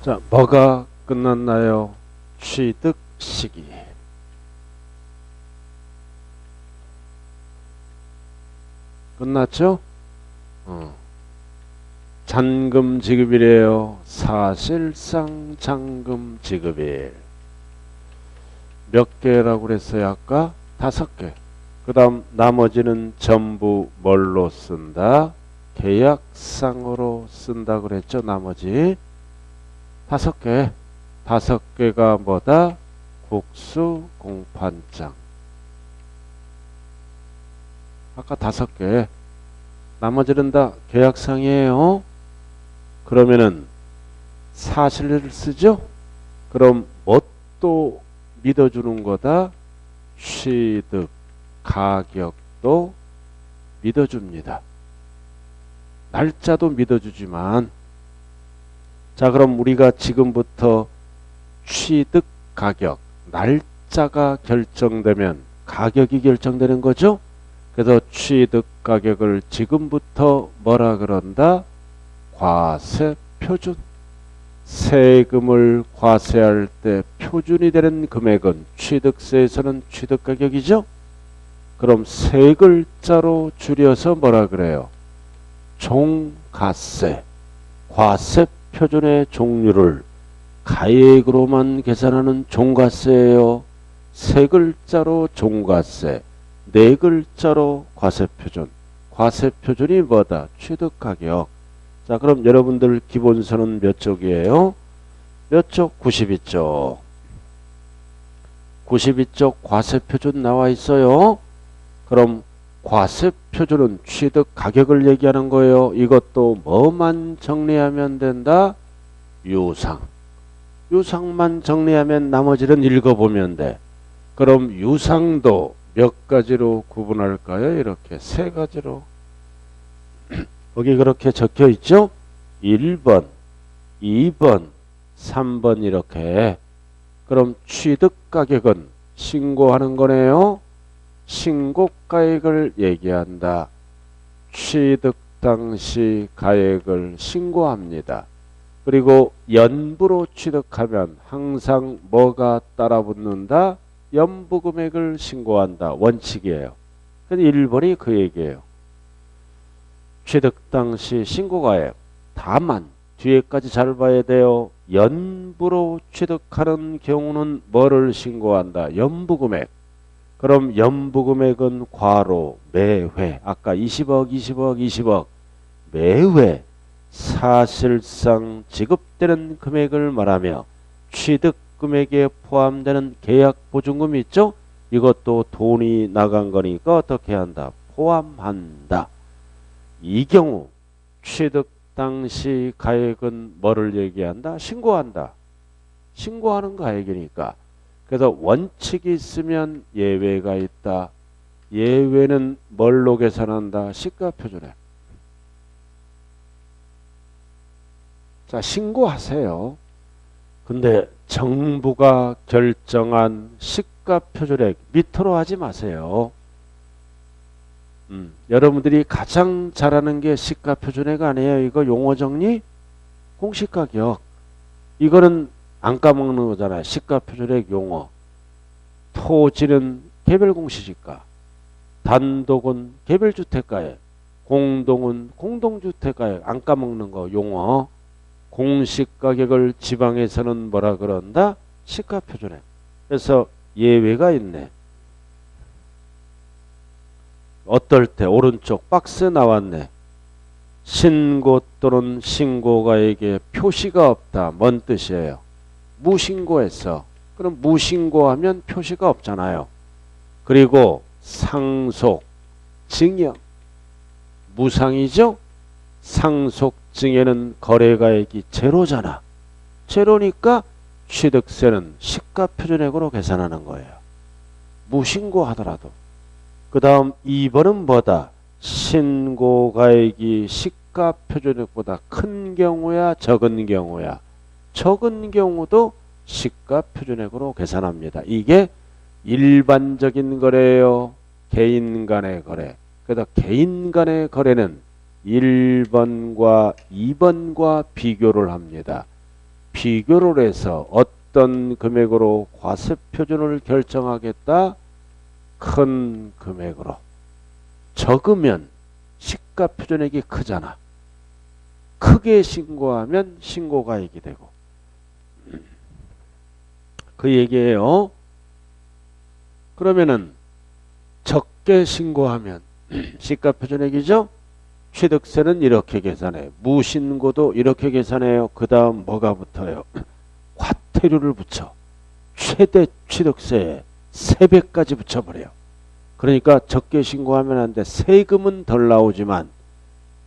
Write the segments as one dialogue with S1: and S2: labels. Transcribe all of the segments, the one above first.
S1: 자, 뭐가 끝났나요? 취득 시기. 끝났죠? 잔금 지급이래요. 사실상 잔금 지급일. 몇 개라고 그랬어요? 아까? 5개. 그 다음 나머지는 전부 뭘로 쓴다? 계약상으로 쓴다 그랬죠? 나머지 5개. 5개가 뭐다? 국수 공판장. 아까 5개. 나머지는 다 계약상이에요. 그러면은 사실을 쓰죠? 그럼 뭣도 믿어주는 거다? 취득 가격도 믿어줍니다. 날짜도 믿어주지만, 자, 그럼 우리가 지금부터 취득 가격, 날짜가 결정되면 가격이 결정되는 거죠? 그래서 취득 가격을 지금부터 뭐라 그런다? 과세 표준. 세금을 과세할 때 표준이 되는 금액은 취득세에서는 취득 가격이죠? 그럼 세 글자로 줄여서 뭐라 그래요? 종가세. 과세 표준의 종류를 가액으로만 계산하는 종가세예요. 세 글자로 종가세, 네 글자로 과세표준. 과세표준이 뭐다? 취득가격. 자, 그럼 여러분들 기본서는 몇 쪽이에요? 몇 쪽? 92쪽. 92쪽 과세표준 나와 있어요. 그럼 과세표준은 취득가격을 얘기하는 거예요. 이것도 뭐만 정리하면 된다? 유상. 유상만 정리하면 나머지는 읽어보면 돼. 그럼 유상도 몇 가지로 구분할까요? 이렇게 세 가지로. 거기 그렇게 적혀 있죠? 1번, 2번, 3번 이렇게. 그럼 취득가격은 신고하는 거네요. 신고가액을 얘기한다. 취득 당시 가액을 신고합니다. 그리고 연부로 취득하면 항상 뭐가 따라붙는다? 연부금액을 신고한다. 원칙이에요. 근데 1번이 그 얘기예요. 취득 당시 신고가액. 다만 뒤에까지 잘 봐야 돼요. 연부로 취득하는 경우는 뭐를 신고한다? 연부금액. 그럼 연부금액은 괄호 매회. 아까 20억, 20억, 20억. 매회 사실상 지급되는 금액을 말하며 취득금액에 포함되는 계약보증금이 있죠? 이것도 돈이 나간 거니까 어떻게 한다? 포함한다. 이 경우 취득 당시 가액은 뭐를 얘기한다? 신고한다. 신고하는 가액이니까. 그래서 원칙이 있으면 예외가 있다. 예외는 뭘로 계산한다? 시가표준액. 자, 신고하세요. 근데 정부가 결정한 시가표준액 밑으로 하지 마세요. 여러분들이 가장 잘하는 게 시가표준액 아니에요. 이거 용어 정리? 공시가격. 이거는 안 까먹는 거잖아요. 시가표준액 용어. 토지는 개별공시지가, 단독은 개별주택가액, 공동은 공동주택가액. 안 까먹는 거 용어. 공시가격을 지방에서는 뭐라 그런다? 시가표준액. 그래서 예외가 있네. 어떨 때 오른쪽 박스 나왔네. 신고 또는 신고가에게 표시가 없다. 뭔 뜻이에요? 무신고했어. 그럼 무신고하면 표시가 없잖아요. 그리고 상속, 증여. 무상이죠? 상속, 증여는 거래가액이 제로잖아. 제로니까 취득세는 시가표준액으로 계산하는 거예요. 무신고하더라도. 그 다음 2번은 뭐다? 신고가액이 시가표준액보다 큰 경우야, 적은 경우야? 적은 경우도 시가표준액으로 계산합니다. 이게 일반적인 거래예요. 개인 간의 거래. 그래서 개인 간의 거래는 1번과 2번과 비교를 합니다. 비교를 해서 어떤 금액으로 과세 표준을 결정하겠다? 큰 금액으로. 적으면 시가 표준액이 크잖아. 크게 신고하면 신고가액이 되고. 그 얘기예요. 그러면은 적게 신고하면 시가 표준액이죠. 취득세는 이렇게 계산해. 무신고도 이렇게 계산해요. 그 다음 뭐가 붙어요? 과태료를 붙여. 최대 취득세에 3배까지 붙여버려요. 그러니까 적게 신고하면 안 돼. 세금은 덜 나오지만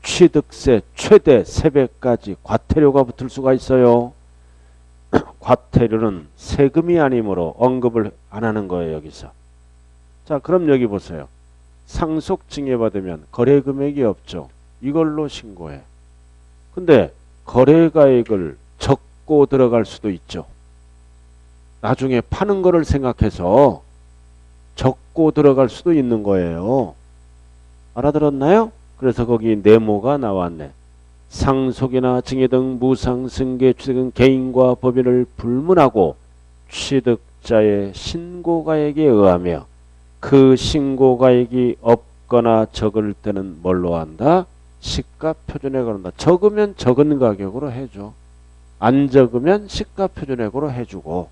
S1: 취득세 최대 3배까지 과태료가 붙을 수가 있어요. 과태료는 세금이 아니므로 언급을 안 하는 거예요. 여기서. 자, 그럼 여기 보세요. 상속증여받으면 거래금액이 없죠. 이걸로 신고해. 근데 거래가액을 적고 들어갈 수도 있죠. 나중에 파는 거를 생각해서 적고 들어갈 수도 있는 거예요. 알아들었나요? 그래서 거기 네모가 나왔네. 상속이나 증여 등 무상승계 취득은 개인과 법인을 불문하고 취득자의 신고가액에 의하며 그 신고가액이 없거나 적을 때는 뭘로 한다? 시가표준액으로 한다. 적으면 적은 가격으로 해줘. 안 적으면 시가표준액으로 해주고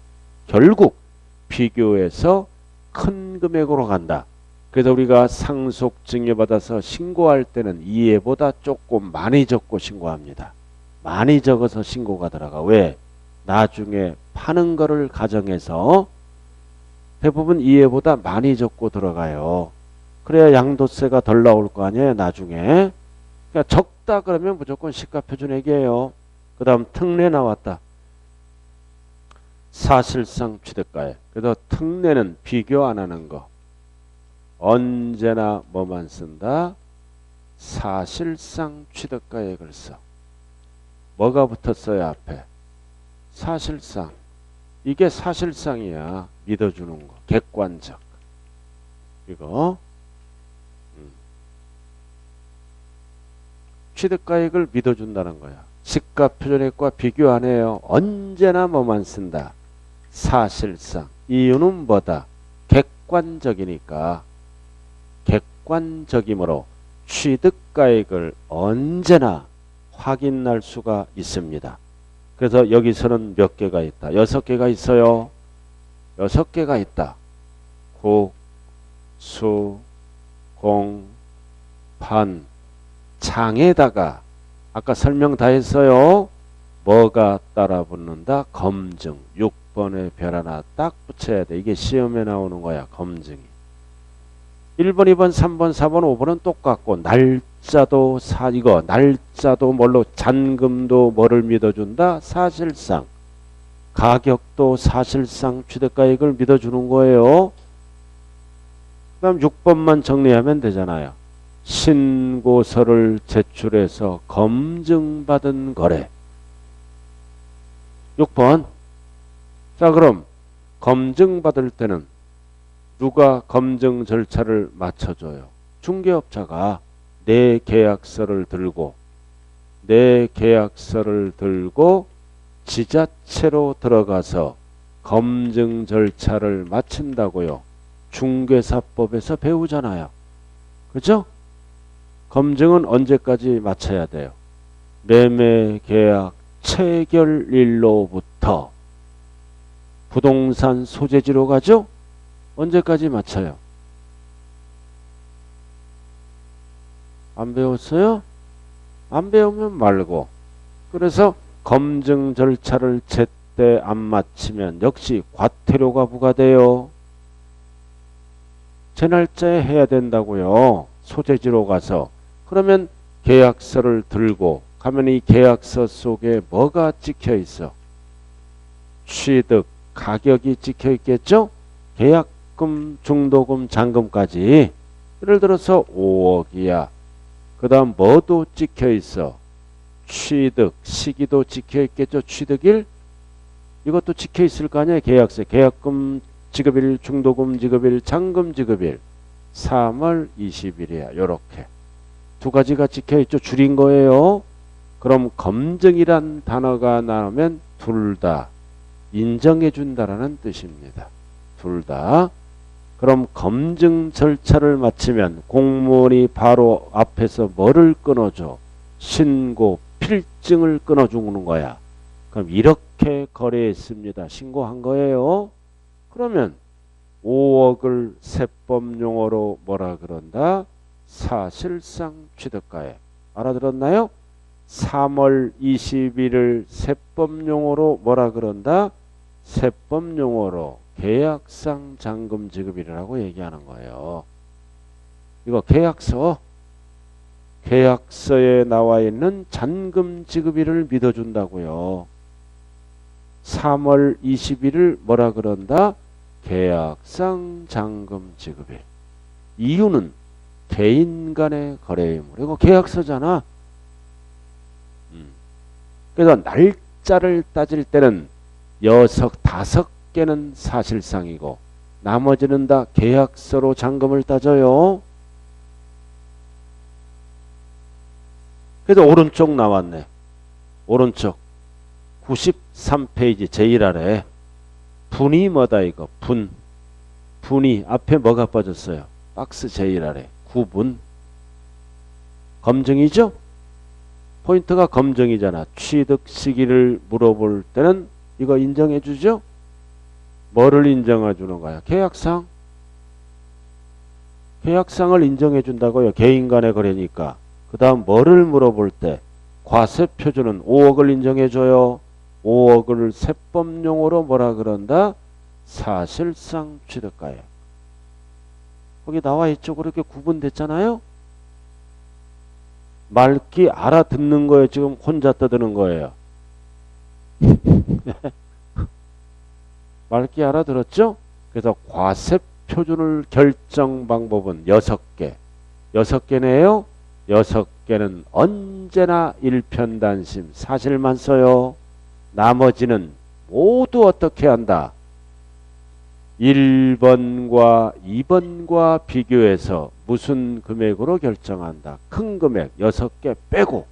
S1: 결국 비교해서 큰 금액으로 간다. 그래서 우리가 상속증여받아서 신고할 때는 이해보다 조금 많이 적고 신고합니다. 많이 적어서 신고가 들어가. 왜? 나중에 파는 거를 가정해서 대부분 이해보다 많이 적고 들어가요. 그래야 양도세가 덜 나올 거 아니에요. 나중에. 그러니까 적다 그러면 무조건 시가표준액이에요. 그 다음 특례 나왔다. 사실상 취득가액. 그래서 특례는 비교 안 하는 거. 언제나 뭐만 쓴다? 사실상 취득가액을 써. 뭐가 붙었어요 앞에? 사실상. 이게 사실상이야. 믿어주는 거. 객관적. 이거. 취득가액을 믿어준다는 거야. 시가표준액과 비교 안 해요. 언제나 뭐만 쓴다? 사실상. 이유는 뭐다? 객관적이니까. 객관적이므로 취득가액을 언제나 확인할 수가 있습니다. 그래서 여기서는 몇 개가 있다? 6개가 있어요. 6개가 있다. 국, 수, 공, 판, 장에다가 아까 설명 다 했어요. 뭐가 따라 붙는다? 검증. 6번에 별 하나 딱 붙여야 돼. 이게 시험에 나오는 거야. 검증이. 1번, 2번, 3번, 4번, 5번은 똑같고 날짜도 이거 날짜도 뭘로 잔금도 뭐를 믿어준다? 사실상. 가격도 사실상 취득가액을 믿어주는 거예요. 그 다음 6번만 정리하면 되잖아요. 신고서를 제출해서 검증받은 거래. 6번. 자, 그럼 검증받을 때는 누가 검증 절차를 맞춰줘요? 중개업자가 내 계약서를 들고 지자체로 들어가서 검증 절차를 마친다고요. 중개사법에서 배우잖아요. 그죠? 검증은 언제까지 마쳐야 돼요? 매매 계약 체결일로부터 부동산 소재지로 가죠? 언제까지 마쳐요? 안 배웠어요? 안 배우면 말고. 그래서 검증 절차를 제때 안 마치면 역시 과태료가 부과돼요. 제 날짜에 해야 된다고요. 소재지로 가서. 그러면 계약서를 들고 가면 이 계약서 속에 뭐가 찍혀 있어? 취득 가격이 찍혀 있겠죠? 계약금, 중도금, 잔금까지. 예를 들어서 5억이야. 그 다음 뭐도 찍혀 있어? 취득 시기도 찍혀 있겠죠? 취득일? 이것도 찍혀 있을 거 아니에요? 계약서. 계약금 지급일, 중도금 지급일, 잔금 지급일. 3월 20일이야. 요렇게. 두 가지가 찍혀 있죠. 줄인 거예요. 그럼 검증이란 단어가 나오면 둘 다 인정해 준다라는 뜻입니다. 둘 다. 그럼 검증 절차를 마치면 공무원이 바로 앞에서 뭐를 끊어줘? 신고 필증을 끊어주는 거야. 그럼 이렇게 거래했습니다. 신고한 거예요. 그러면 5억을 세법용어로 뭐라 그런다? 사실상 취득가액. 알아들었나요? 3월 20일을 세법용어로 뭐라 그런다? 세법용어로 계약상 잔금 지급이라고 얘기하는 거예요. 이거 계약서에 나와 있는 잔금 지급일을 믿어준다고요. 3월 20일을 뭐라 그런다? 계약상 잔금 지급일. 이유는 개인 간의 거래이므로. 이거 계약서잖아. 그래서 날짜를 따질 때는 5개는 사실상이고 나머지는 다 계약서로 잔금을 따져요. 그래서 오른쪽 나왔네. 오른쪽 93페이지 제일 아래 분이 뭐다 이거. 분이 앞에 뭐가 빠졌어요? 박스 제일 아래 9분. 검증이죠? 포인트가 검증이잖아. 취득 시기를 물어볼 때는 이거 인정해 주죠? 뭐를 인정해 주는 거야? 계약상. 계약상을 인정해 준다고요. 개인 간의 거래니까. 그 다음 뭐를 물어볼 때 과세 표준은 5억을 인정해 줘요. 5억을 세법용어로 뭐라 그런다? 사실상 취득가액. 거기 나와 있죠. 그렇게 구분됐잖아요. 말기 알아듣는 거예요. 지금 혼자 떠드는 거예요. 말기 알아들었죠? 그래서 과세 표준을 결정 방법은 6개. 6개네요. 6개는 언제나 일편단심 사실만 써요. 나머지는 모두 어떻게 한다? 1번과 2번과 비교해서 무슨 금액으로 결정한다. 큰 금액 6개 빼고.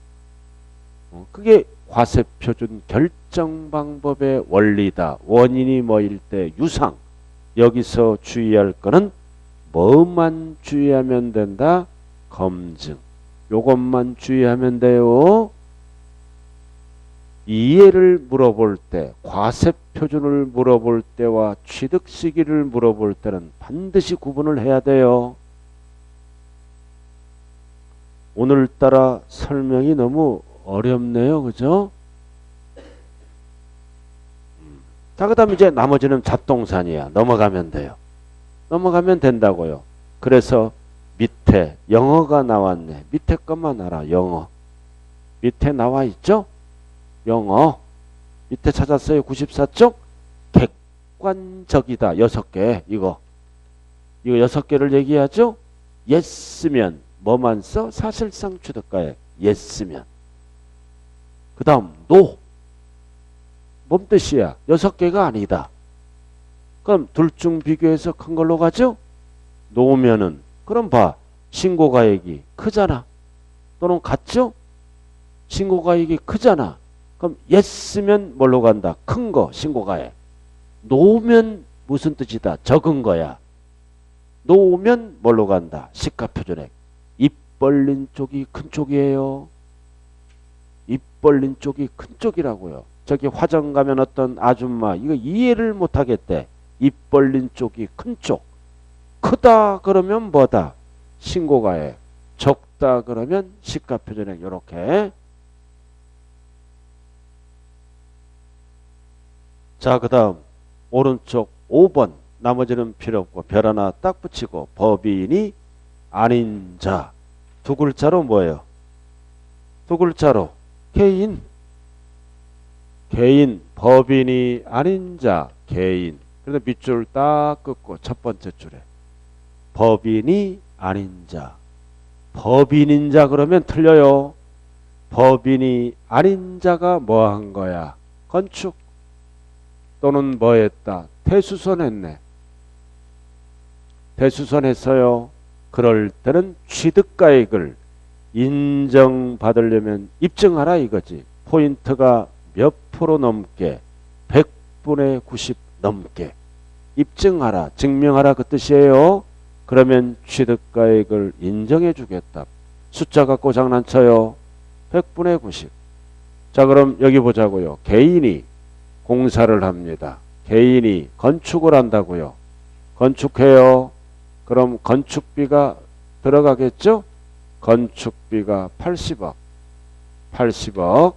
S1: 그게 과세표준 결정 방법의 원리다. 원인이 뭐일 때 유상. 여기서 주의할 거는 뭐만 주의하면 된다? 검증. 요것만 주의하면 돼요. 이해를 물어볼 때, 과세표준을 물어볼 때와 취득 시기를 물어볼 때는 반드시 구분을 해야 돼요. 오늘따라 설명이 너무 어렵네요. 그죠? 자, 그 다음 이제 나머지는 잡동사니야. 넘어가면 돼요. 넘어가면 된다고요. 그래서 밑에 영어가 나왔네. 밑에 것만 알아. 영어. 밑에 나와 있죠? 영어. 밑에 찾았어요. 94쪽. 객관적이다. 6개. 이거 6개를 얘기하죠? yes면 뭐만 써? 사실상 취득가액. yes면. 그 다음 no. 뭔 뜻이야? 6개가 아니다. 그럼 둘 중 비교해서 큰 걸로 가죠? no면은 그럼 봐. 신고가액이 크잖아. 또는 같죠? 신고가액이 크잖아. 그럼 yes면 뭘로 간다? 큰 거 신고가액. no면 무슨 뜻이다? 적은 거야. no면 뭘로 간다? 시가표준액. 입 벌린 쪽이 큰 쪽이에요. 입 벌린 쪽이 큰 쪽이라고요. 저기 화정 가면 어떤 아줌마 이거 이해를 못하겠대. 입 벌린 쪽이 큰 쪽. 크다 그러면 뭐다? 신고가액. 적다 그러면 시가표준액. 요렇게. 자, 그 다음 오른쪽 5번. 나머지는 필요 없고 별 하나 딱 붙이고 법인이 아닌 자. 두 글자로 뭐예요? 두 글자로 개인. 개인. 법인이 아닌 자. 개인. 그래서 밑줄 딱 긋고 첫 번째 줄에 법인이 아닌 자. 법인인 자 그러면 틀려요. 법인이 아닌 자가 뭐 한 거야? 건축 또는 뭐 했다? 대수선 했네. 대수선 했어요. 그럴 때는 취득가액을 인정받으려면 입증하라 이거지. 포인트가 몇 90% 넘게 100분의 90 넘게 입증하라, 증명하라 그 뜻이에요. 그러면 취득가액을 인정해 주겠다. 숫자 갖고 장난쳐요. 100분의 90. 자, 그럼 여기 보자고요. 개인이 공사를 합니다. 개인이 건축을 한다고요. 건축해요. 그럼 건축비가 들어가겠죠? 건축비가 80억. 80억.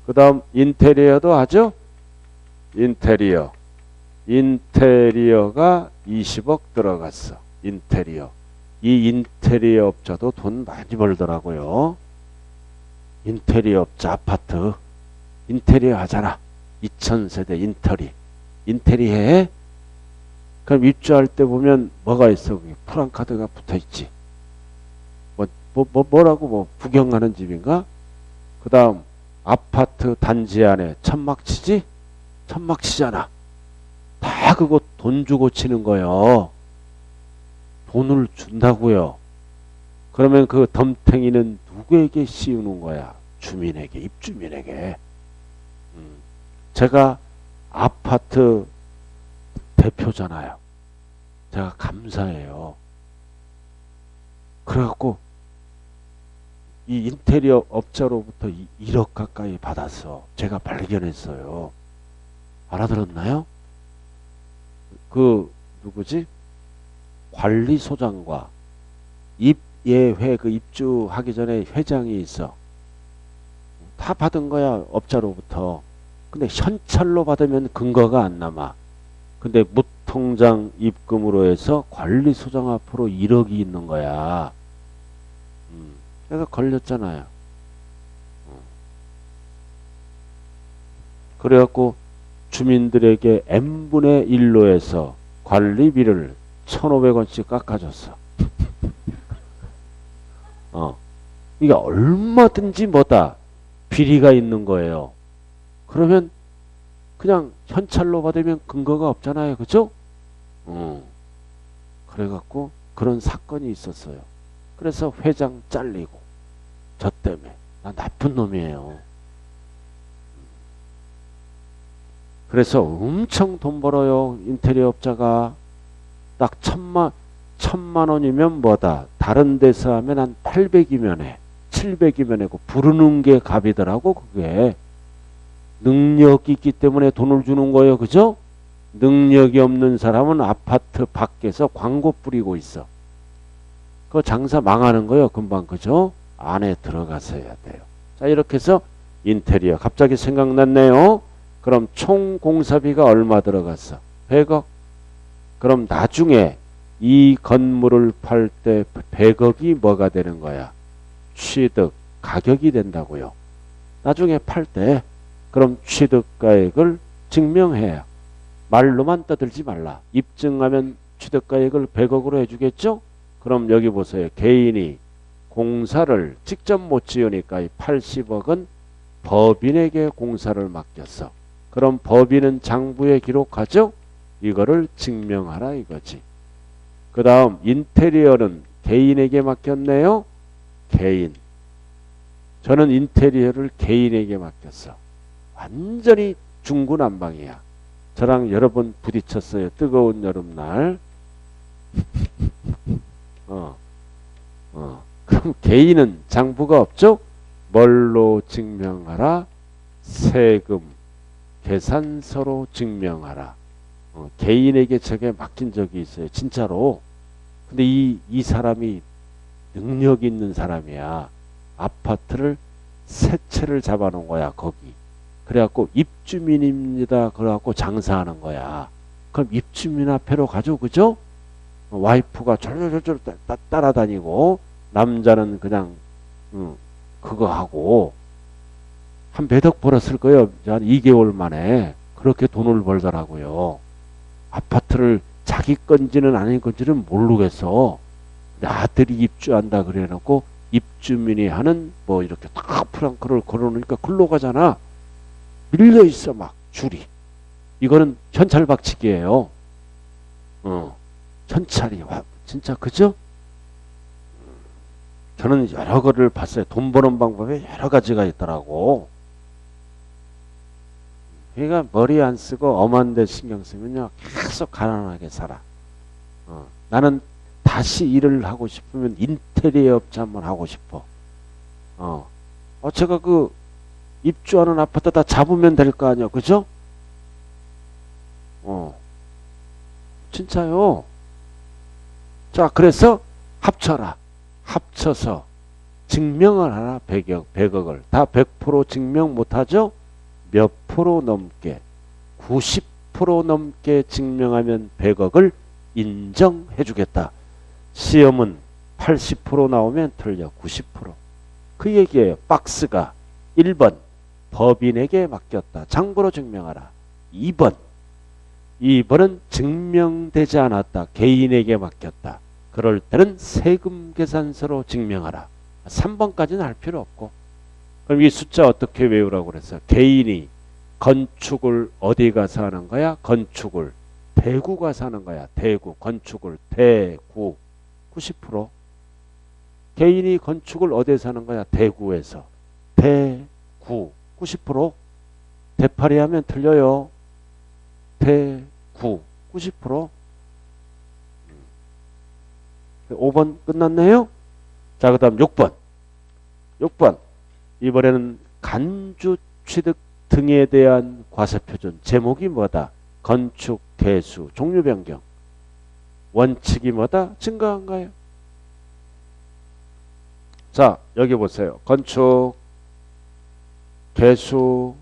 S1: 그 다음 인테리어도 하죠? 인테리어가 20억 들어갔어. 인테리어. 이 인테리어 업자도 돈 많이 벌더라고요. 인테리어 업자 아파트. 인테리어 하잖아. 2000세대 인테리 해? 그럼 입주할 때 보면 뭐가 있어? 거기 프랑카드가 붙어 있지. 뭐라고 구경하는 집인가? 그 다음 아파트 단지 안에 천막 치지? 천막 치잖아. 다 그거 돈 주고 치는 거요. 돈을 준다고요. 그러면 그 덤탱이는 누구에게 씌우는 거야? 주민에게, 입주민에게. 제가 아파트 대표잖아요. 제가 감사해요. 그래갖고 이 인테리어 업자로부터 1억 가까이 받았어. 제가 발견했어요. 알아들었나요? 그 누구지? 관리소장과 입예회 그 입주하기 전에 회장이 있어. 다 받은 거야 업자로부터. 근데 현찰로 받으면 근거가 안 남아. 근데 무통장 입금으로 해서 관리소장 앞으로 1억이 있는 거야. 그래서 걸렸잖아요. 그래갖고 주민들에게 n분의 1로 해서 관리비를 1,500원씩 깎아줬어. 이게 얼마든지 뭐다 비리가 있는 거예요. 그러면 그냥 현찰로 받으면 근거가 없잖아요. 그죠? 그래갖고 그런 사건이 있었어요. 그래서 회장 잘리고 저 때문에. 나 나쁜 놈이에요. 그래서 엄청 돈 벌어요. 인테리어 업자가. 딱 1,000만 원이면 뭐다. 다른 데서 하면 한 800이면 해. 700이면 해고 부르는 게 값이더라고 그게. 능력이 있기 때문에 돈을 주는 거예요. 그죠? 능력이 없는 사람은 아파트 밖에서 광고 뿌리고 있어. 그 장사 망하는 거예요. 금방. 그죠? 안에 들어가서 해야 돼요. 자, 이렇게 해서 인테리어. 갑자기 생각났네요. 그럼 총 공사비가 얼마 들어갔어? 100억. 그럼 나중에 이 건물을 팔 때 100억이 뭐가 되는 거야? 취득 가격이 된다고요. 나중에 팔 때 그럼 취득가액을 증명해야. 말로만 떠들지 말라. 입증하면 취득가액을 100억으로 해주겠죠? 그럼 여기 보세요. 개인이 공사를 직접 못 지으니까 이 80억은 법인에게 공사를 맡겼어. 그럼 법인은 장부에 기록하죠? 이거를 증명하라 이거지. 그 다음 인테리어는 개인에게 맡겼네요. 개인. 저는 인테리어를 개인에게 맡겼어. 완전히 중구난방이야. 저랑 여러 번 부딪혔어요. 뜨거운 여름날. 그럼 개인은 장부가 없죠? 뭘로 증명하라? 세금, 계산서로 증명하라. 개인에게 저게 맡긴 적이 있어요. 진짜로. 근데 이 사람이 능력 있는 사람이야. 아파트를 세 채를 잡아놓은 거야. 거기. 그래갖고 입주민입니다. 그래갖고 장사하는 거야. 그럼 입주민 앞에로 가죠. 그죠? 와이프가 절절절 따라다니고 남자는 그냥 그거 하고 한 몇 억 벌었을 거예요. 한 2개월 만에. 그렇게 돈을 벌더라고요. 아파트를 자기 건지는 아닌 건지는 모르겠어. 아들이 입주한다 그래놓고 입주민이 하는 뭐 이렇게 딱 프랑크를 걸어놓으니까 글로 가잖아. 밀려 있어 막 줄이. 이거는 현찰 박치기예요. 현찰이 진짜 그죠? 저는 여러 거를 봤어요. 돈 버는 방법에 여러 가지가 있더라고. 그러니까 머리 안 쓰고 엄한 데 신경 쓰면요 계속 가난하게 살아. 나는 다시 일을 하고 싶으면 인테리어 업체 한번 하고 싶어. 제가 그 입주하는 아파트 다 잡으면 될 거 아니야, 그죠? 진짜요. 자, 그래서 합쳐라. 합쳐서 증명을 하나 100억을 다 100% 증명 못하죠? 몇 프로 넘게 90% 넘게 증명하면 100억을 인정해 주겠다. 시험은 80% 나오면 틀려. 90%. 그 얘기예요. 박스가 1번 법인에게 맡겼다. 장부로 증명하라. 2번은 증명되지 않았다. 개인에게 맡겼다. 그럴 때는 세금 계산서로 증명하라. 3번까지는 할 필요 없고. 그럼 이 숫자 어떻게 외우라고 그랬어? 개인이 건축을 어디 가서 하는 거야? 건축을 대구 가서 하는 거야. 대구 건축을 대구 90%. 개인이 건축을 어디서 하는 거야? 대구에서. 대구 90%. 대파리 하면 틀려요. 대구 90%. 5번 끝났네요. 자, 그 다음 6번. 6번. 이번에는 간주 취득 등에 대한 과세표준. 제목이 뭐다? 건축, 개수, 종류 변경. 원칙이 뭐다? 증가한가요? 자, 여기 보세요. 건축, 개수,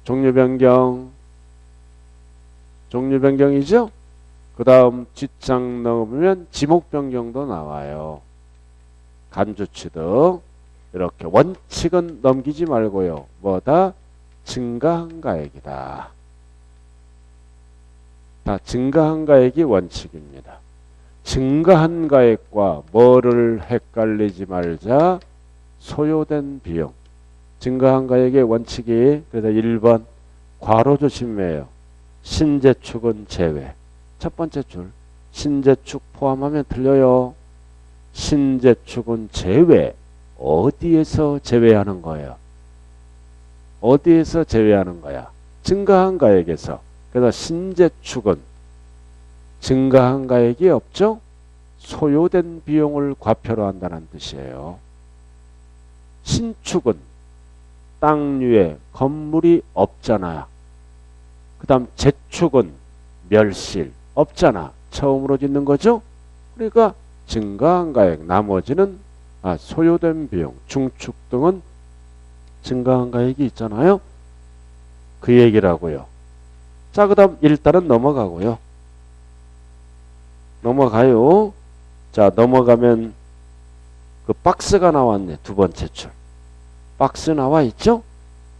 S1: 종류 변경. 종류 변경이죠? 그 다음 뒷장 넣으면 지목 변경도 나와요. 간주 취득. 이렇게 원칙은 넘기지 말고요. 뭐다? 증가한 가액이다. 다 증가한 가액이 원칙입니다. 증가한 가액과 뭐를 헷갈리지 말자. 소요된 비용. 증가한 가액의 원칙이 그래서 1번 괄호 조심해요. 신재축은 제외. 첫 번째 줄. 신재축 포함하면 틀려요. 신재축은 제외. 어디에서 제외하는 거예요? 어디에서 제외하는 거야? 증가한 가액에서. 그래서 신재축은 증가한 가액이 없죠? 소요된 비용을 과표로 한다는 뜻이에요. 신축은 땅 위에 건물이 없잖아요. 그 다음 재축은 멸실 없잖아. 처음으로 짓는 거죠? 그러니까 증가한 가액, 나머지는 소요된 비용, 중축 등은 증가한 가액이 있잖아요. 그 얘기라고요. 자, 그 다음 일단은 넘어가고요. 넘어가요. 자, 넘어가면 그 박스가 나왔네. 두 번째 줄. 박스 나와 있죠?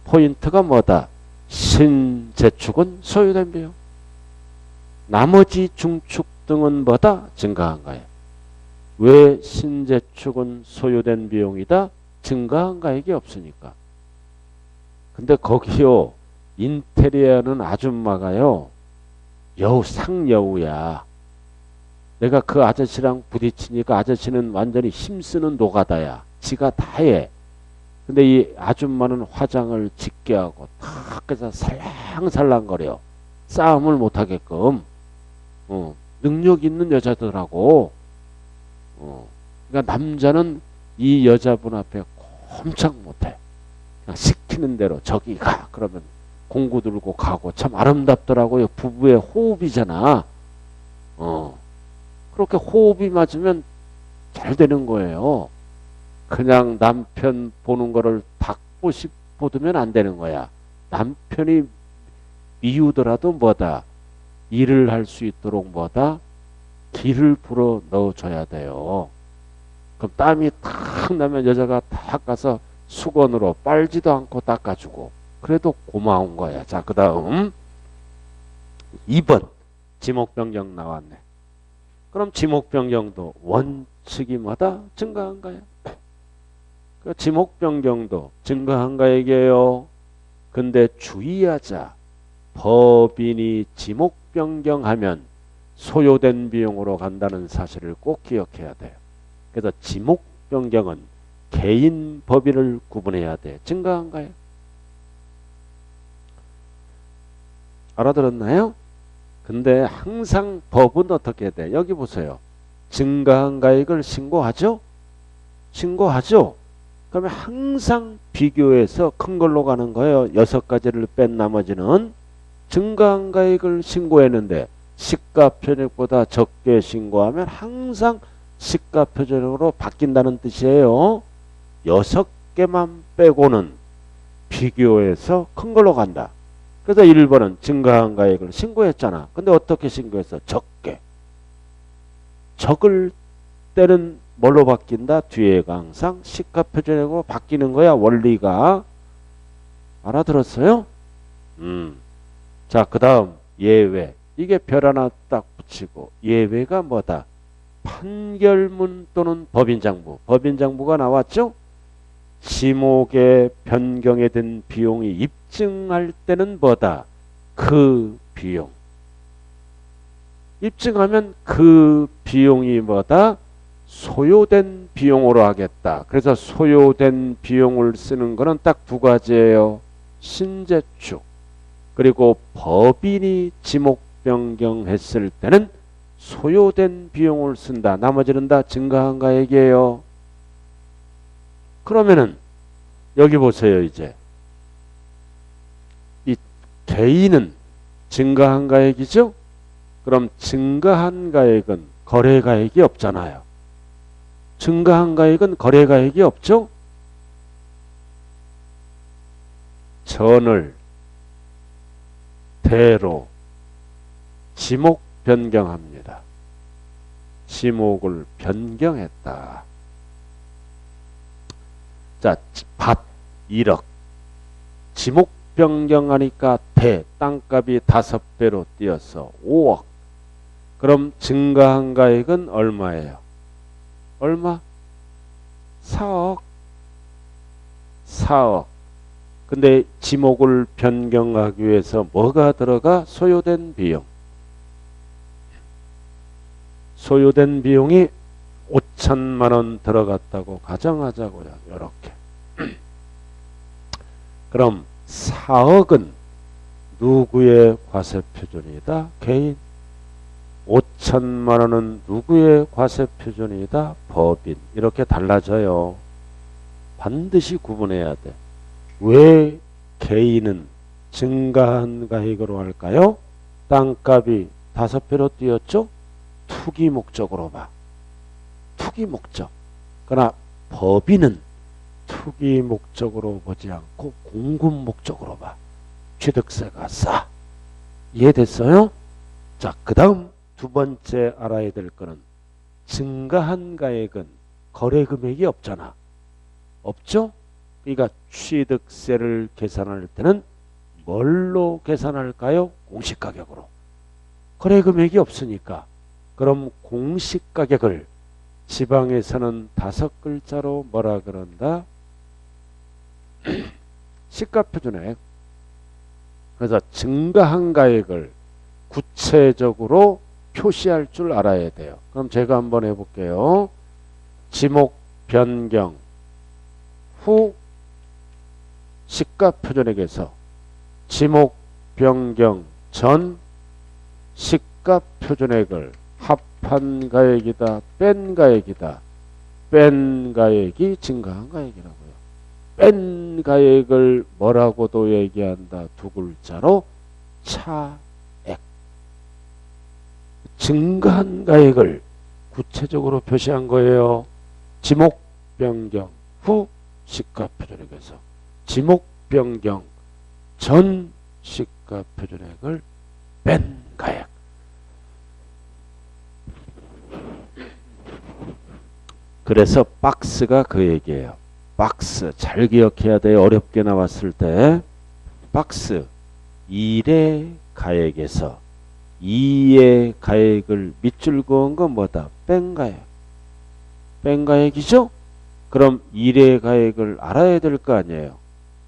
S1: 포인트가 뭐다? 신재축은 소요된 비용. 나머지 중축 등은 뭐다? 증가한 가액. 왜 신재축은 소요된 비용이다? 증가한 가액이 없으니까. 근데 거기요. 인테리어는 아줌마가요. 상여우야. 내가 그 아저씨랑 부딪히니까 아저씨는 완전히 힘쓰는 노가다야. 지가 다 해. 근데 이 아줌마는 화장을 짙게 하고 탁 그래서 살랑살랑거려. 싸움을 못하게끔. 능력 있는 여자들하고. 그러니까 남자는 이 여자분 앞에 꼼짝 못해. 그냥 시키는 대로 저기 가. 그러면 공구 들고 가고 참 아름답더라고요. 부부의 호흡이잖아. 그렇게 호흡이 맞으면 잘 되는 거예요. 그냥 남편 보는 거를 닭보시 보두면 안 되는 거야. 남편이 미우더라도 뭐다? 일을 할 수 있도록 뭐다? 기를 불어 넣어줘야 돼요. 그럼 땀이 탁 나면 여자가 탁 가서 수건으로 빨지도 않고 닦아주고 그래도 고마운 거야. 자, 그 다음 2번 지목 변경 나왔네. 그럼 지목 변경도 원칙이 뭐다? 증가한 가액. 그 지목 변경도 증가한 가액이에요. 근데 주의하자. 법인이 지목 변경하면 소요된 비용으로 간다는 사실을 꼭 기억해야 돼요. 그래서 지목 변경은 개인 법인을 구분해야 돼. 증가한 가액. 알아들었나요? 근데 항상 법은 어떻게 돼? 여기 보세요. 증가한 가액을 신고하죠? 신고하죠? 그러면 항상 비교해서 큰 걸로 가는 거예요. 6가지를 뺀 나머지는 증가한 가액을 신고했는데 시가표준액보다 적게 신고하면 항상 시가표준액으로 바뀐다는 뜻이에요. 6개만 빼고는 비교해서 큰 걸로 간다. 그래서 1번은 증가한 가액을 신고했잖아. 근데 어떻게 신고했어? 적게. 적을 때는 뭘로 바뀐다? 뒤에가 항상 시가표준액으로 바뀌는 거야. 원리가. 알아들었어요? 자, 그 다음 예외. 이게 별 하나 딱 붙이고 예외가 뭐다? 판결문 또는 법인장부. 법인장부가 나왔죠? 지목의 변경에 든 비용이 입증할 때는 뭐다? 그 비용. 입증하면 그 비용이 뭐다? 소요된 비용으로 하겠다. 그래서 소요된 비용을 쓰는 거는 딱 2가지예요. 신재축. 그리고 법인이 지목 변경했을 때는 소요된 비용을 쓴다. 나머지는 다 증가한 가액이에요. 그러면은 여기 보세요. 이제 이 개인은 증가한 가액이죠. 그럼 증가한 가액은 거래 가액이 없잖아요. 증가한 가액은 거래 가액이 없죠. 전을 대로 지목 변경합니다. 지목을 변경했다. 자, 밭 1억. 지목 변경하니까 땅값이 5배로 뛰어서 5억. 그럼 증가한 가액은 얼마예요? 얼마? 4억. 4억. 근데 지목을 변경하기 위해서 뭐가 들어가? 소요된 비용. 소요된 비용이 5천만 원 들어갔다고 가정하자고요. 이렇게. 그럼 4억은 누구의 과세표준이다? 개인. 5천만 원은 누구의 과세표준이다? 법인. 이렇게 달라져요. 반드시 구분해야 돼. 왜 개인은 증가한 가액으로 할까요? 땅값이 5배로 뛰었죠? 투기 목적으로 봐. 투기 목적. 그러나 법인은 투기 목적으로 보지 않고 공급 목적으로 봐. 취득세가 싸. 이해됐어요? 자, 그 다음 2번째 알아야 될 거는 증가한 가액은 거래 금액이 없잖아. 없죠? 그러니까 취득세를 계산할 때는 뭘로 계산할까요? 공시가격으로. 거래 금액이 없으니까. 그럼 공시가격을 지방에서는 5글자로 뭐라 그런다? 시가표준액. 그래서 증가한 가액을 구체적으로 표시할 줄 알아야 돼요. 그럼 제가 한번 해볼게요. 지목 변경 후 시가표준액에서 지목 변경 전 시가표준액을 합한 가액이다, 뺀 가액이다. 뺀 가액이 증가한 가액이라고요. 뺀 가액을 뭐라고도 얘기한다? 2글자로 차액. 증가한 가액을 구체적으로 표시한 거예요. 지목 변경 후 시가표준액에서 지목 변경 전 시가표준액을 뺀 가액. 그래서 박스가 그 얘기예요. 박스 잘 기억해야 돼요. 어렵게 나왔을 때 박스 1의 가액에서 2의 가액을 밑줄 그은 건 뭐다? 뺀 가액. 뺀 가액이죠? 그럼 1의 가액을 알아야 될 거 아니에요.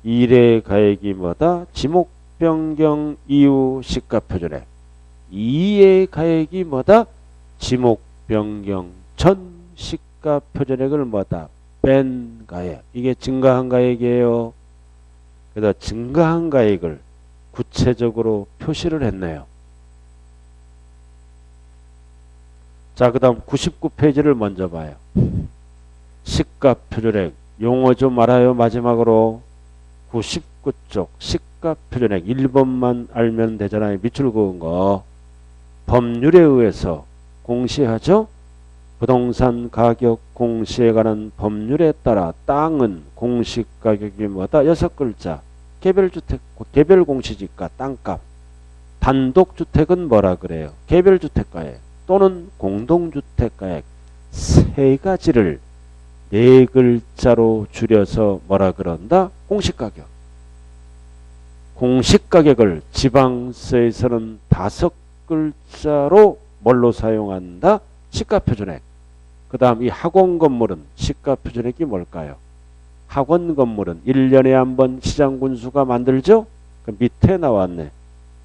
S1: 1의 가액이 뭐다? 지목 변경 이후 시가표준액. 2의 가액이 뭐다? 지목 변경 전 시가표준액을 뭐다? 뺀 가액. 이게 증가한 가액이에요. 그래서 증가한 가액을 구체적으로 표시를 했네요. 자, 그 다음 99페이지를 먼저 봐요. 시가표준액 용어 좀 알아요. 마지막으로 99쪽 시가표준액 1번만 알면 되잖아요. 밑줄 그은 거. 법률에 의해서 공시하죠. 부동산 가격 공시에 관한 법률에 따라 땅은 공시가격이 뭐다? 6글자. 개별주택, 개별공시지가 땅값. 단독주택은 뭐라 그래요? 개별주택가액 또는 공동주택가액. 세 가지를 네 글자로 줄여서 뭐라 그런다? 공시가격. 공시가격을 지방세에서는 5글자로 뭘로 사용한다? 시가표준액. 그 다음 이 학원 건물은 시가표준액이 뭘까요? 학원 건물은 1년에 한 번 시장군수가 만들죠? 그 밑에 나왔네.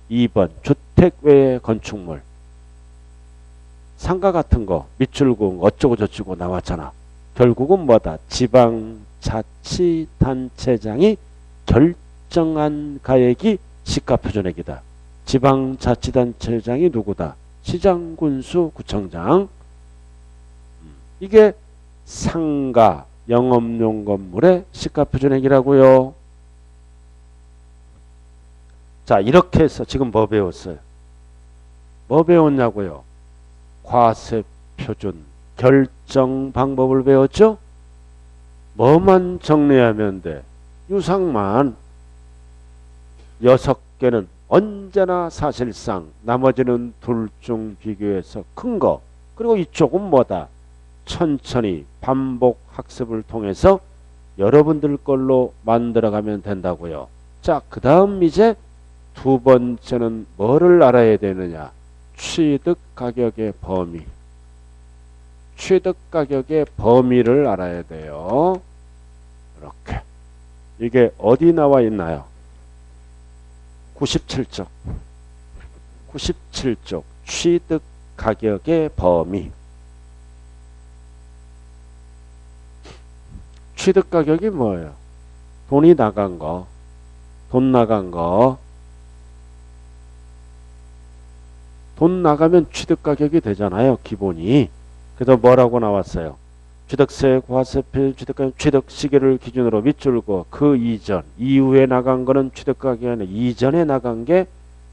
S1: 2번 주택 외의 건축물. 상가 같은 거 밑줄 그은 거 어쩌고 저쩌고 나왔잖아. 결국은 뭐다? 지방자치단체장이 결정한 가액이 시가표준액이다. 지방자치단체장이 누구다? 시장군수 구청장. 이게 상가 영업용 건물의 시가표준액이라고요. 자, 이렇게 해서 지금 뭐 배웠어요? 뭐 배웠냐고요? 과세표준 결정 방법을 배웠죠? 뭐만 정리하면 돼? 유상만 6개는 언제나 사실상 나머지는 둘 중 비교해서 큰 거. 그리고 이쪽은 뭐다? 천천히 반복 학습을 통해서 여러분들 걸로 만들어가면 된다고요. 자, 그 다음 이제 두 번째는 뭐를 알아야 되느냐? 취득가격의 범위. 취득가격의 범위를 알아야 돼요. 이렇게. 이게 어디 나와 있나요? 97쪽. 97쪽. 취득가격의 범위. 취득가격이 뭐예요? 돈이 나간 거. 돈 나간 거. 돈 나가면 취득가격이 되잖아요. 기본이. 그래서 뭐라고 나왔어요? 취득세, 과세표, 취득가격, 취득시기를 기준으로 밑줄 그어 그 이전, 이후에 나간 거는 취득가격이 아니라 이전에 나간 게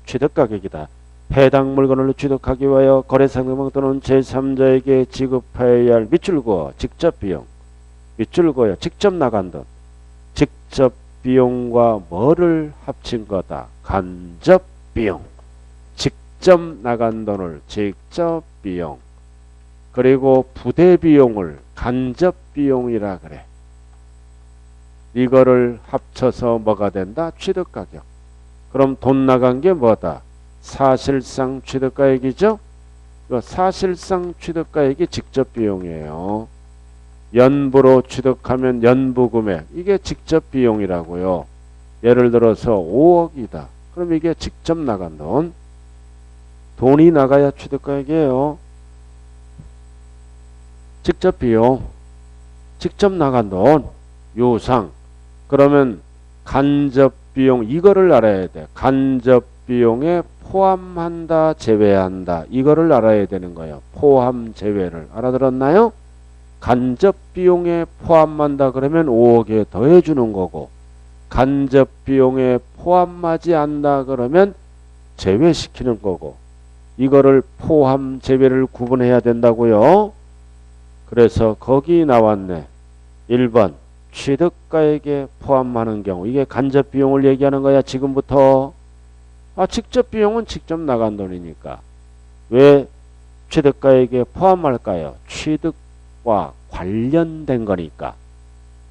S1: 취득가격이다. 해당 물건을 취득하기 위하여 거래상대방 또는 제3자에게 지급해야 할 밑줄 그어 직접 비용. 밑줄 그어요. 직접 나간 돈. 직접 비용과 뭐를 합친 거다? 간접 비용. 직접 나간 돈을 직접 비용. 그리고 부대 비용을 간접 비용이라 그래. 이거를 합쳐서 뭐가 된다? 취득가격. 그럼 돈 나간 게 뭐다? 사실상 취득가액이죠? 사실상 취득가액이 직접 비용이에요. 연부로 취득하면 연부금액. 이게 직접 비용이라고요. 예를 들어서 5억이다. 그럼 이게 직접 나간 돈. 돈이 나가야 취득가액이에요. 직접 비용. 직접 나간 돈. 요상. 그러면 간접 비용. 이거를 알아야 돼. 간접 비용에 포함한다, 제외한다. 이거를 알아야 되는 거예요. 포함, 제외를. 알아들었나요? 간접 비용에 포함한다 그러면 5억에 더해주는 거고, 간접 비용에 포함하지 않는다 그러면 제외시키는 거고, 이거를 포함, 제외를 구분해야 된다고요. 그래서 거기 나왔네. 1번 취득가액에 포함하는 경우. 이게 간접 비용을 얘기하는 거야. 지금부터. 직접 비용은 직접 나간 돈이니까. 왜 취득가액에 포함할까요? 취득과 관련된 거니까.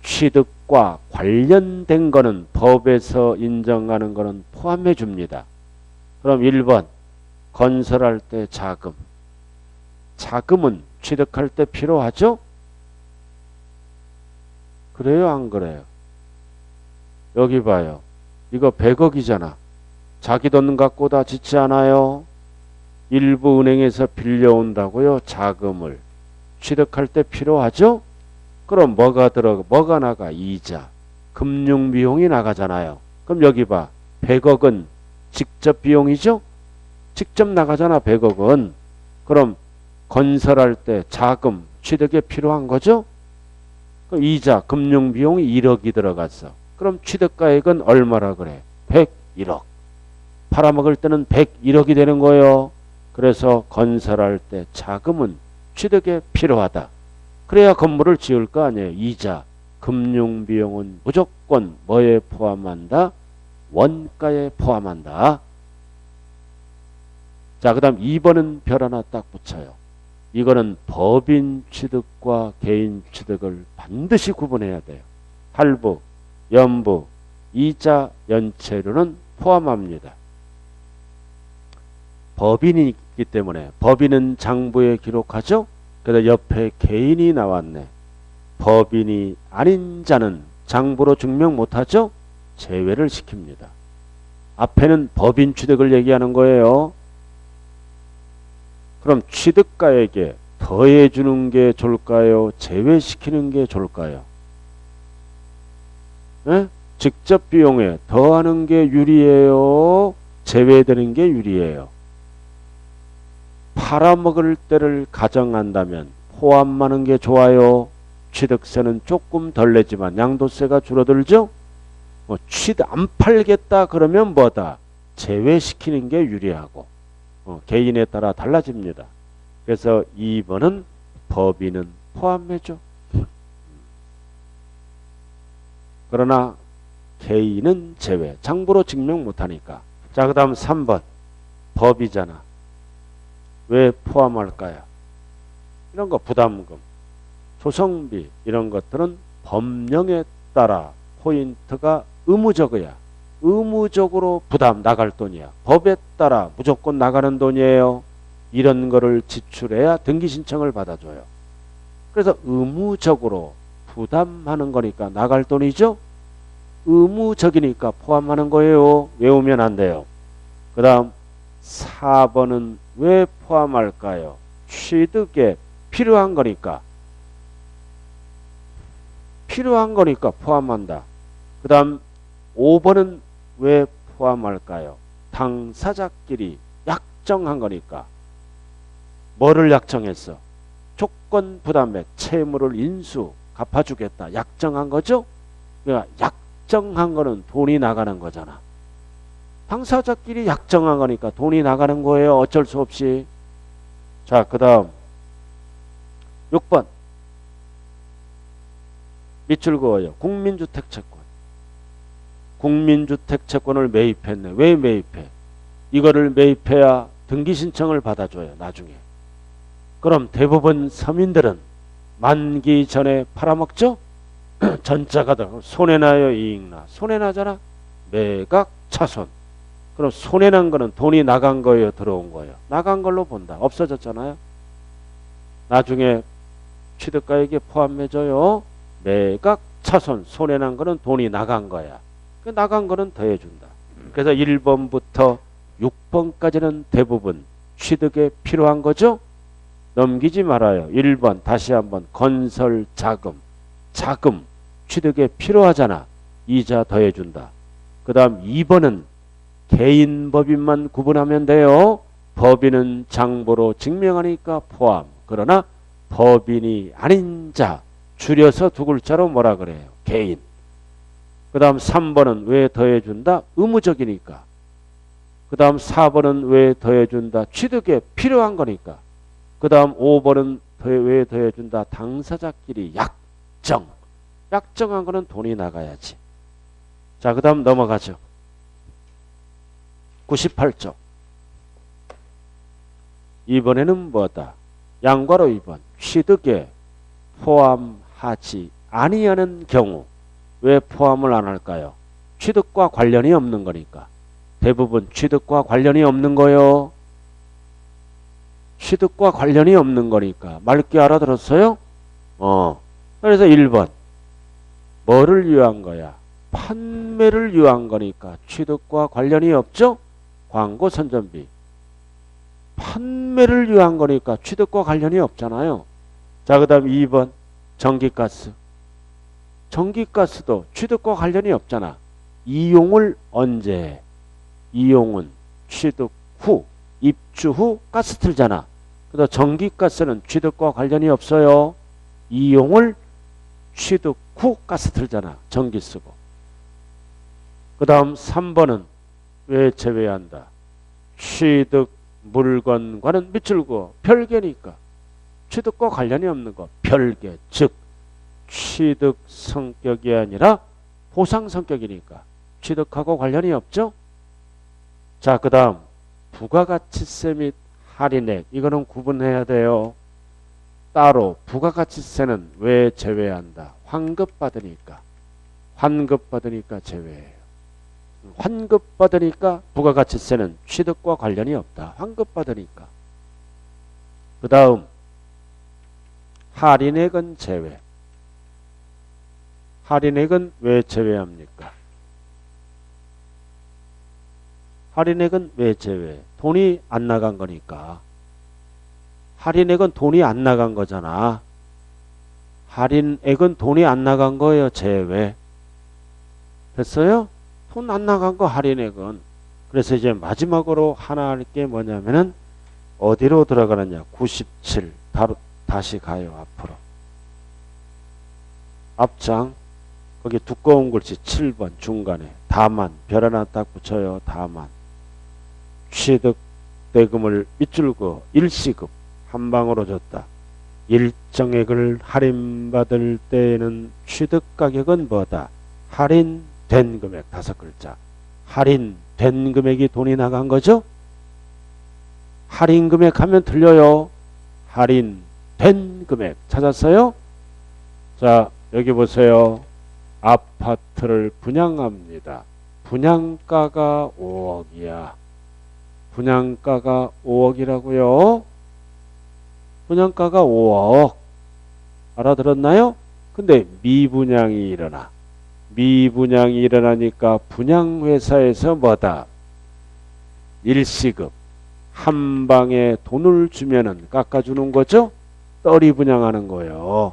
S1: 취득과 관련된 거는 법에서 인정하는 거는 포함해 줍니다. 그럼 1번 건설할 때 자금. 자금은 취득할 때 필요하죠? 그래요, 안 그래요? 여기 봐요. 이거 100억이잖아. 자기 돈 갖고 다 짓지 않아요? 일부 은행에서 빌려온다고요, 자금을. 취득할 때 필요하죠? 그럼 뭐가 나가? 이자. 금융비용이 나가잖아요. 그럼 여기 봐. 100억은 직접 비용이죠. 직접 나가잖아 100억은. 그럼 건설할 때 자금 취득에 필요한 거죠. 그 이자 금융비용이 1억이 들어갔어. 그럼 취득가액은 얼마라 그래? 101억. 팔아먹을 때는 101억이 되는 거예요. 그래서 건설할 때 자금은 취득에 필요하다. 그래야 건물을 지을 거 아니에요. 이자 금융비용은 무조건 뭐에 포함한다? 원가에 포함한다. 자, 그 다음 2번은 별 하나 딱 붙여요. 이거는 법인 취득과 개인 취득을 반드시 구분해야 돼요. 할부, 연부, 이자, 연체료는 포함합니다. 법인이 있기 때문에 법인은 장부에 기록하죠. 그래서 옆에 개인이 나왔네. 법인이 아닌 자는 장부로 증명 못하죠. 제외를 시킵니다. 앞에는 법인 취득을 얘기하는 거예요. 그럼 취득가액에 더해주는 게 좋을까요? 제외시키는 게 좋을까요? 에? 직접 비용에 더하는 게 유리해요? 제외되는 게 유리해요? 팔아먹을 때를 가정한다면 포함하는 게 좋아요? 취득세는 조금 덜 내지만 양도세가 줄어들죠? 안 팔겠다 그러면 뭐다? 제외시키는 게 유리하고 개인에 따라 달라집니다. 그래서 2번은 법인은 포함해줘. 그러나 개인은 제외. 장부로 증명 못하니까. 자, 그 다음 3번. 법이잖아. 왜 포함할까요? 이런 거 부담금, 조성비 이런 것들은 법령에 따라 포인트가 의무적이야. 의무적으로 부담 나갈 돈이야. 법에 따라 무조건 나가는 돈이에요. 이런 거를 지출해야 등기 신청을 받아줘요. 그래서 의무적으로 부담하는 거니까 나갈 돈이죠. 의무적이니까 포함하는 거예요. 외우면 안 돼요. 그 다음 4번은 왜 포함할까요? 취득에 필요한 거니까. 필요한 거니까 포함한다. 그 다음 5번은 왜 포함할까요? 당사자끼리 약정한 거니까. 뭐를 약정했어? 조건 부담에 채무를 인수 갚아주겠다. 약정한 거죠? 그러니까 약정한 거는 돈이 나가는 거잖아. 당사자끼리 약정한 거니까 돈이 나가는 거예요. 어쩔 수 없이. 자, 그 다음 6번. 밑줄 그어요. 국민주택채권. 국민주택채권을 매입했네. 왜 매입해? 이거를 매입해야 등기 신청을 받아줘요. 나중에. 그럼 대부분 서민들은 만기 전에 팔아먹죠? 전자가 더 손해나요? 이익나? 손해나잖아. 매각 차손. 그럼 손해난 거는 돈이 나간 거예요? 들어온 거예요? 나간 걸로 본다. 없어졌잖아요. 나중에 취득가액에 포함해줘요. 매각 차손. 손해난 거는 돈이 나간 거야. 그 나간 거는 더해준다. 그래서 1번부터 6번까지는 대부분 취득에 필요한 거죠. 넘기지 말아요. 1번 다시 한번 건설 자금. 자금 취득에 필요하잖아. 이자 더해준다. 그 다음 2번은 개인 법인만 구분하면 돼요. 법인은 장부로 증명하니까 포함. 그러나 법인이 아닌 자 줄여서 두 글자로 뭐라 그래요? 개인. 그 다음 3번은 왜 더해준다? 의무적이니까. 그 다음 4번은 왜 더해준다? 취득에 필요한 거니까. 그 다음 5번은 왜 더해준다? 당사자끼리 약정. 약정한 거는 돈이 나가야지. 자, 그 다음 넘어가죠. 98쪽. 이번에는 뭐다? 양괄호 2번. 취득에 포함하지 아니하는 경우. 왜 포함을 안 할까요? 취득과 관련이 없는 거니까. 대부분 취득과 관련이 없는 거요. 취득과 관련이 없는 거니까. 맑게 알아들었어요? 그래서 1번. 뭐를 위한 거야? 판매를 위한 거니까 취득과 관련이 없죠? 광고 선전비. 판매를 위한 거니까 취득과 관련이 없잖아요. 자, 그 다음 2번. 전기가스. 전기가스도 취득과 관련이 없잖아. 이용을 언제 해? 이용은 취득 후, 입주 후 가스 틀잖아. 그래서 전기가스는 취득과 관련이 없어요. 이용을 취득 후 가스 틀잖아. 전기 쓰고. 그 다음 3번은 왜 제외한다? 취득 물건과는 밑줄 그어 별개니까. 취득과 관련이 없는 거. 별개. 즉 취득 성격이 아니라 보상 성격이니까 취득하고 관련이 없죠. 자, 그 다음 부가가치세 및 할인액. 이거는 구분해야 돼요. 따로 부가가치세는 왜 제외한다? 환급받으니까. 환급받으니까 제외해요. 환급받으니까 부가가치세는 취득과 관련이 없다. 환급받으니까. 그 다음 할인액은 제외. 할인액은 왜 제외합니까? 할인액은 왜 제외? 돈이 안 나간 거니까. 할인액은 돈이 안 나간 거잖아. 할인액은 돈이 안 나간 거예요. 제외. 됐어요? 돈 안 나간 거 할인액은. 그래서 이제 마지막으로 하나 할 게 뭐냐면은 어디로 들어가느냐. 97. 다시 가요. 앞으로. 앞장. 거기 두꺼운 글씨 7번 중간에 다만 별 하나 딱 붙여요. 다만. 취득 대금을 밑줄 그어 일시급 한 방으로 줬다. 일정액을 할인받을 때에는 취득 가격은 뭐다? 할인된 금액. 5글자. 할인된 금액이 돈이 나간 거죠? 할인 금액 하면 틀려요. 할인된 금액. 찾았어요? 자, 여기 보세요. 아파트를 분양합니다. 분양가가 5억이야. 분양가가 5억이라고요. 분양가가 5억. 알아들었나요? 근데 미분양이 일어나. 미분양이 일어나니까 분양회사에서 뭐다? 일시급. 한 방에 돈을 주면은 깎아주는 거죠? 떨이 분양하는 거예요.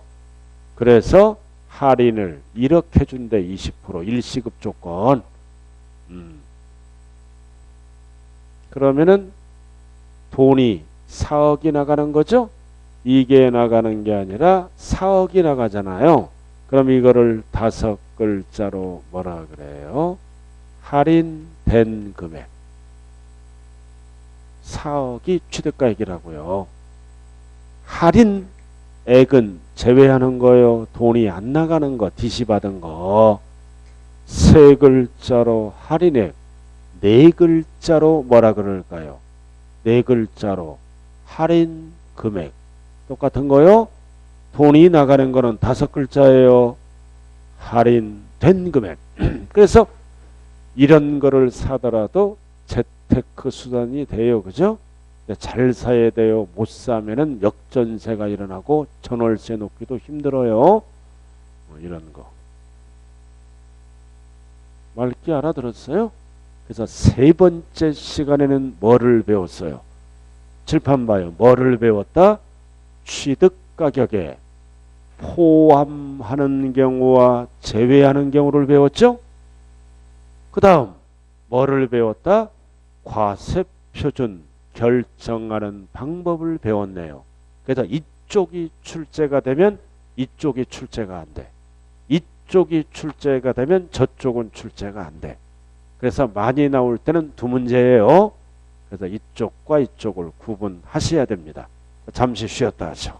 S1: 그래서 할인을 이렇게 준대. 20% 일시급 조건. 그러면은 돈이 4억이 나가는 거죠? 이게 나가는 게 아니라 4억이 나가잖아요. 그럼 이거를 5글자로 뭐라 그래요? 할인된 금액. 4억이 취득가액이라고요. 할인액은 제외하는 거예요. 돈이 안 나가는 거, 디시 받은 거. 3글자로 할인액. 4글자로 뭐라 그럴까요? 4글자로 할인 금액. 똑같은 거요. 돈이 나가는 거는 5글자예요. 할인된 금액. 그래서 이런 거를 사더라도 재테크 수단이 돼요. 그죠? 잘 사야 돼요. 못 사면은 역전세가 일어나고 전월세 놓기도 힘들어요. 뭐 이런 거. 맑게 알아들었어요? 그래서 3번째 시간에는 뭐를 배웠어요? 칠판 봐요. 뭐를 배웠다? 취득 가격에 포함하는 경우와 제외하는 경우를 배웠죠? 그 다음 뭐를 배웠다? 과세표준 결정하는 방법을 배웠네요. 그래서 이쪽이 출제가 되면 이쪽이 출제가 안 돼. 이쪽이 출제가 되면 저쪽은 출제가 안 돼. 그래서 많이 나올 때는 2문제예요. 그래서 이쪽과 이쪽을 구분하셔야 됩니다. 잠시 쉬었다 하죠.